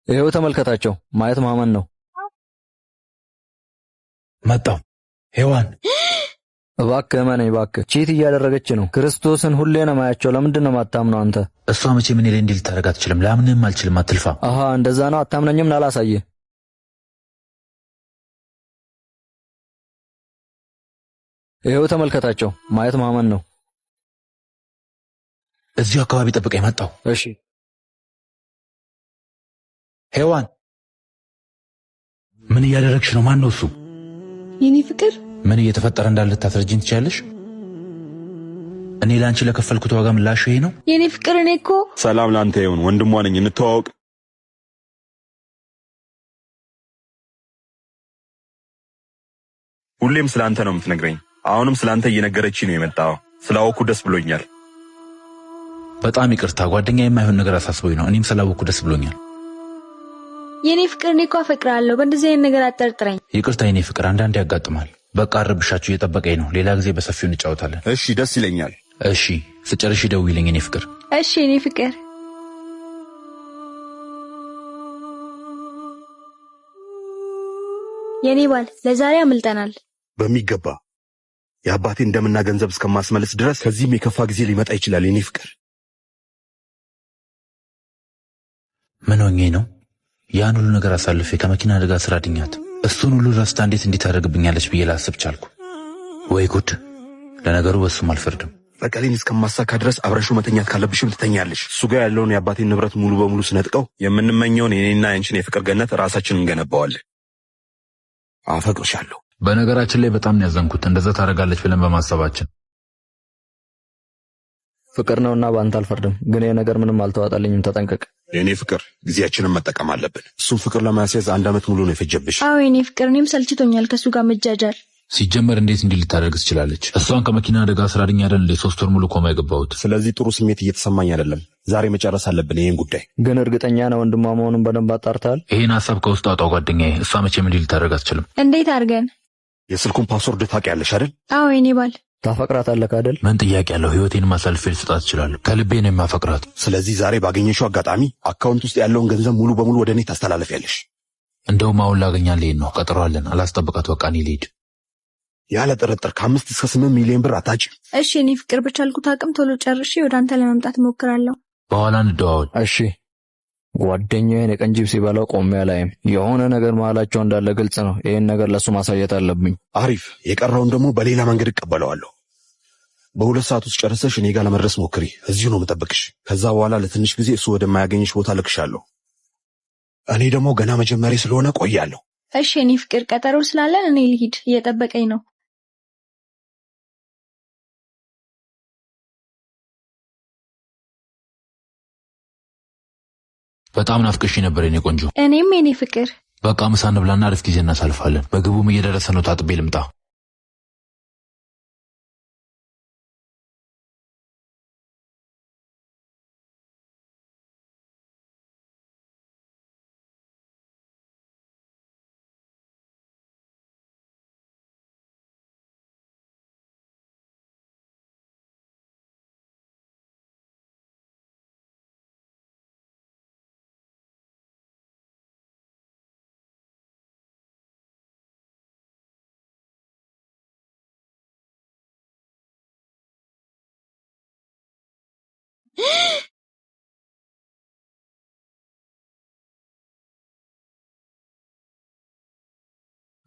ይሄው ተመልከታቸው። ማየት ማመን ነው። መጣው ሔዋን እባክህ እመነኝ እባክህ። ቺት እያደረገች ነው። ክርስቶስን ሁሌ ነው ማያቸው። ለምንድን ነው ማታምነው አንተ? እሷ መቼ ምን ይል እንዲል ታረጋ አትችልም። ላምንም አልችልም። አትልፋ። አሃ እንደዛ ነው። አታምነኝም? ላላሳየ ይሄው ተመልከታቸው። ማየት ማመን ነው። እዚሁ አካባቢ ጠብቀኝ። መጣው። እሺ ሔዋን ምን እያደረግሽ ነው? ማን ነው እሱ? የኔ ፍቅር ምን እየተፈጠረ እንዳለ ታስረጅኝ ትችያለሽ? እኔ ላንቺ ለከፈልኩት ዋጋ ምላሽ ይሄ ነው? የኔ ፍቅር እኔ እኮ ሰላም ላንተ ይሁን። ወንድሟ ነኝ። እንተዋወቅ። ሁሌም ስላንተ ነው የምትነግረኝ። አሁንም ስላንተ እየነገረችኝ ነው የመጣው። ስላወኩ ደስ ብሎኛል። በጣም ይቅርታ ጓደኛዬ፣ የማይሆን ነገር አሳስቦኝ ነው። እኔም ስላወኩ ደስ ብሎኛል። የኔ ፍቅር እኔ እኮ አፈቅራለሁ። በእንደዚህ አይነት ነገር አጠርጥረኝ። ይቅርታ የኔ ፍቅር፣ አንዳንዴ ያጋጥማል። በቃ አርብሻችሁ እየጠበቀኝ ነው። ሌላ ጊዜ በሰፊው እንጫወታለን። እሺ ደስ ይለኛል። እሺ ስጨርሽ ደውይልኝ የኔ ፍቅር። እሺ የኔ ፍቅር። የኔ ባል ለዛሬ አምልጠናል። በሚገባ የአባቴን እንደምና ገንዘብ እስከማስመለስ ድረስ ከዚህም የከፋ ጊዜ ሊመጣ ይችላል። የኔ ፍቅር ምን ሆኜ ነው ያን ሁሉ ነገር አሳልፌ ከመኪና አደጋ ስራ ድኛት እሱን ሁሉ ረስታ እንዴት እንዲታደርግብኛለች ብዬ ላስብ ቻልኩ? ወይ ጉድ! ለነገሩ በሱም አልፈርድም። በቀሌን እስከማሳካ ድረስ አብረሹ መተኛት ካለብሽም ትተኛለሽ። እሱ ጋር ያለውን የአባቴን ንብረት ሙሉ በሙሉ ስነጥቀው የምንመኘውን የኔና ያንቺን የፍቅር ገነት ራሳችንን እንገነባዋለን። አፈቅርሻለሁ። በነገራችን ላይ በጣም ነው ያዘንኩት እንደዛ ታደርጋለች ብለን በማሰባችን። ፍቅር ነውና ባንተ አልፈርድም፣ ግን ይሄ ነገር ምንም አልተዋጣልኝም። ተጠንቀቅ የኔ ፍቅር። ጊዜያችንን መጠቀም አለብን። እሱን ፍቅር ለማስያዝ 1 ዓመት ሙሉ ነው የፈጀብሽ። አዎ የኔ ፍቅር፣ እኔም ሰልችቶኛል ከሱ ጋር መጃጃል። ሲጀመር እንዴት እንዲህ ልታደርግ ትችላለች? እሷን ከመኪና አደጋ ስራ ድኛ አይደል እንዴ 3 ወር ሙሉ ኮማ የገባሁት። ስለዚህ ጥሩ ስሜት እየተሰማኝ አይደለም። ዛሬ መጨረስ አለብን ይሄን ጉዳይ። ግን እርግጠኛ ነው ወንድሟ መሆኑን በደንብ አጣርተሃል? ይሄን ሐሳብ ከውስጥ አውጣው ጓደኛዬ። እሷ መቼም እንዲህ ልታደርግ አትችልም። እንዴት አድርገን? የስልኩን ፓስወርድ ታውቂያለሽ አይደል? አዎ የኔ ባል። ታፈቅራታለህ አይደል? ምን ጥያቄ ያለው? ህይወቴን ማሳልፌ ልሰጣት እችላለሁ። ከልቤ ነው የማፈቅራት። ስለዚህ ዛሬ ባገኘሽው አጋጣሚ አካውንት ውስጥ ያለውን ገንዘብ ሙሉ በሙሉ ወደ እኔ ታስተላልፊያለሽ። እንደውም አሁን ላገኛት ልሄድ ነው። ቀጠሯለን። አላስጠብቃት። በቃ እኔ ልሄድ። ያለ ጥርጥር ከ5 እስከ 8 ሚሊዮን ብር አታጭም። እሺ የኔ ፍቅር፣ በቻልኩት አቅም ቶሎ ጨርሼ ወደ አንተ ለመምጣት እሞክራለሁ። በኋላ እንደዋወል። እሺ ጓደኛዬን የቀንጂብ ሲበላው ቆሜ አላይም። የሆነ ነገር መሀላቸው እንዳለ ግልጽ ነው። ይሄን ነገር ለሱ ማሳየት አለብኝ። አሪፍ። የቀረውን ደግሞ በሌላ መንገድ እቀበለዋለሁ። በ2 ሰዓት ውስጥ ጨርሰሽ እኔ ጋር ለመድረስ ሞክሪ። እዚሁ ነው የምጠብቅሽ። ከዛ በኋላ ለትንሽ ጊዜ እሱ ወደማያገኝሽ ቦታ ልክሻለሁ። እኔ ደግሞ ገና መጀመሪያ ስለሆነ ቆያለሁ። እሺ የኔ ፍቅር፣ ቀጠሮ ስላለን እኔ ልሂድ። እየጠበቀኝ ነው። በጣም ናፍቀሽ ነበር የኔ ቆንጆ። እኔም የኔ ፍቅር። በቃ ምሳ እንብላና አሪፍ ጊዜ እናሳልፋለን። ምግቡም እየደረሰ ነው። ታጥቤ ልምጣ።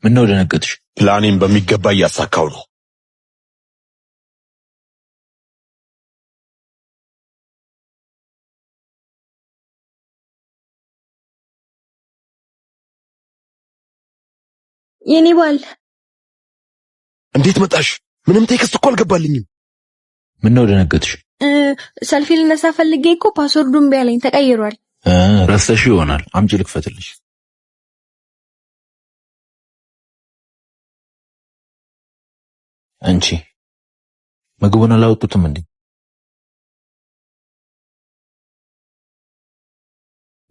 ምነው ደነገጥሽ? ፕላኔን በሚገባ እያሳካው ነው። የኔ ባል እንዴት መጣሽ? ምንም ቴክስት እኮ አልገባልኝም። ምነው ደነገጥሽ? ሰልፊ ልነሳ ፈልጌ እኮ ፓስወርዱን ቢያለኝ ተቀይሯል። ረስተሽ ይሆናል። አምጪ ልክፈትልሽ። አንቺ ምግቡን አላወጡትም እንዴ?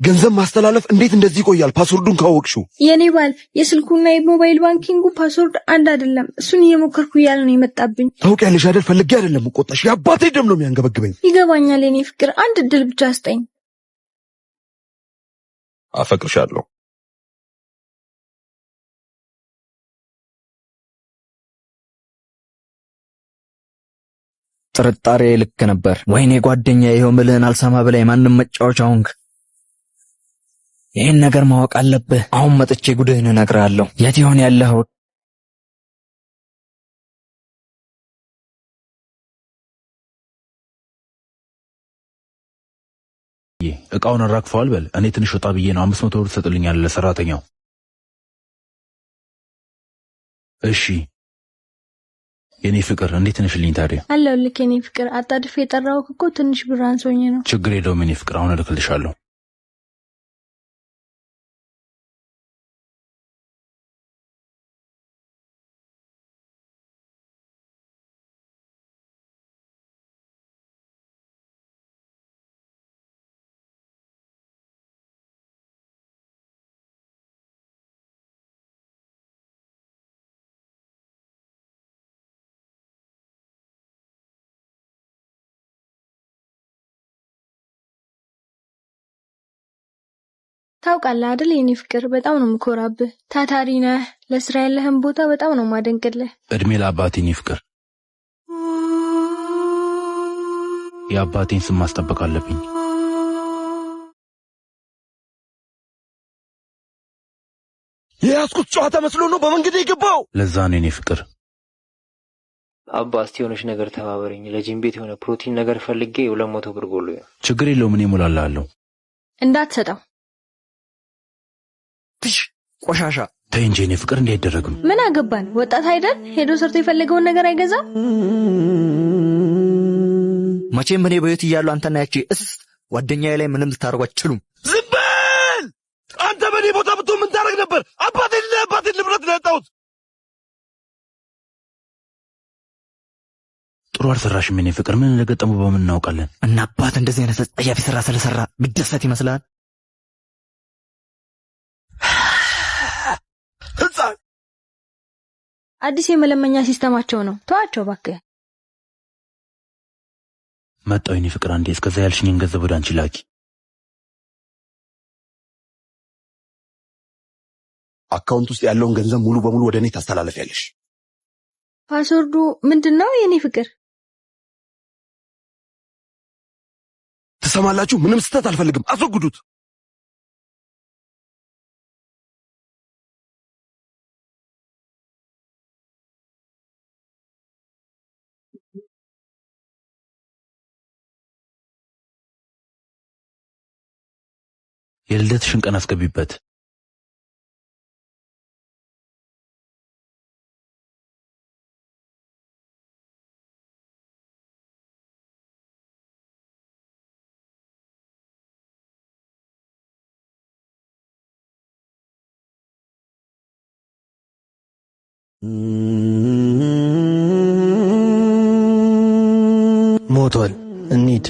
ገንዘብ ማስተላለፍ እንዴት እንደዚህ ይቆያል? ፓስወርዱን ካወቅሽው። የኔ ባል የስልኩና የሞባይል ባንኪንጉ ፓስወርድ አንድ አይደለም። እሱን እየሞከርኩ እያለ ነው የመጣብኝ። ታውቂያለሽ አይደል? ፈልጌ አይደለም ቆጣሽ። የአባቴ ደም ነው የሚያንገበግበኝ። ይገባኛል የኔ ፍቅር፣ አንድ እድል ብቻ ስጠኝ። አፈቅርሻለሁ። ጥርጣሬ ልክ ነበር። ወይኔ ጓደኛዬ፣ ይኸው ምልህን አልሰማ ብላይ ማንም መጫወቻ ሆንክ። ይህን ነገር ማወቅ አለብህ። አሁን መጥቼ ጉድህን እነግርሃለሁ። የት ይሆን ያለኸው? እቃውን አራግፈዋል በል። እኔ ትንሽ ወጣ ብዬ ነው። 500 ብር ትሰጥልኛለህ ለሰራተኛው? እሺ የኔ ፍቅር፣ እንዴት ነሽልኝ ታዲያ? አለሁልህ የኔ ፍቅር። አጣድፌ የጠራሁህ እኮ ትንሽ ብር አንሶኝ ነው። ችግር የለውም የኔ ፍቅር፣ አሁን እልክልሻለሁ። ታውቃለህ አይደል የኔ ፍቅር፣ በጣም ነው የምኮራብህ። ታታሪ ነህ። ለስራ ያለህን ቦታ በጣም ነው ማደንቅልህ። እድሜ ለአባቴ የኔ ፍቅር። የአባቴን ስም ማስጠበቅ አለብኝ። የያዝኩት ጨዋታ መስሎ ነው በመንገድ የገባው። ለዛ ነው የኔ ፍቅር። አባ እስቲ የሆነች ነገር ተባበረኝ። ለጂም ቤት የሆነ ፕሮቲን ነገር ፈልጌ 200 ብር ጎሎኝ። ችግር የለውም እኔ እሞላለሁ። እንዳትሰጠው። ቆሻሻ። ተይ እንጂ የኔ ፍቅር፣ እንዲህ አይደረግም። ምን አገባን? ወጣት አይደል? ሄዶ ሰርቶ የፈለገውን ነገር አይገዛም? መቼም እኔ በሕይወት እያለሁ አንተና ያቺ ጓደኛዬ ላይ ምንም ልታደርጉ አትችሉም። ዝም በል! አንተ በእኔ ቦታ ብትሆን ምን ታደርግ ነበር? አባቴን ንብረት ነው ያጣሁት። ጥሩ አልሰራሽም የኔ ፍቅር። ምን እንደገጠሙ በምን እናውቃለን? እና አባት እንደዚህ አይነት አስጸያፊ ስራ ስለሰራ ብደሰት ይመስላል? አዲስ የመለመኛ ሲስተማቸው ነው። ተዋቸው እባክህ። መጣሁ የኔ ፍቅር። አንዴ እስከዛ ያልሽኝን ገንዘብ ወደ አንቺ ላኪ። አካውንት ውስጥ ያለውን ገንዘብ ሙሉ በሙሉ ወደ እኔ ታስተላለፊያለሽ። ፓስወርዱ ምንድነው የኔ ፍቅር? ትሰማላችሁ? ምንም ስህተት አልፈልግም። አስወግዱት። የልደትሽን ቀን አስገቢበት። ሞቷል። እንሂድ።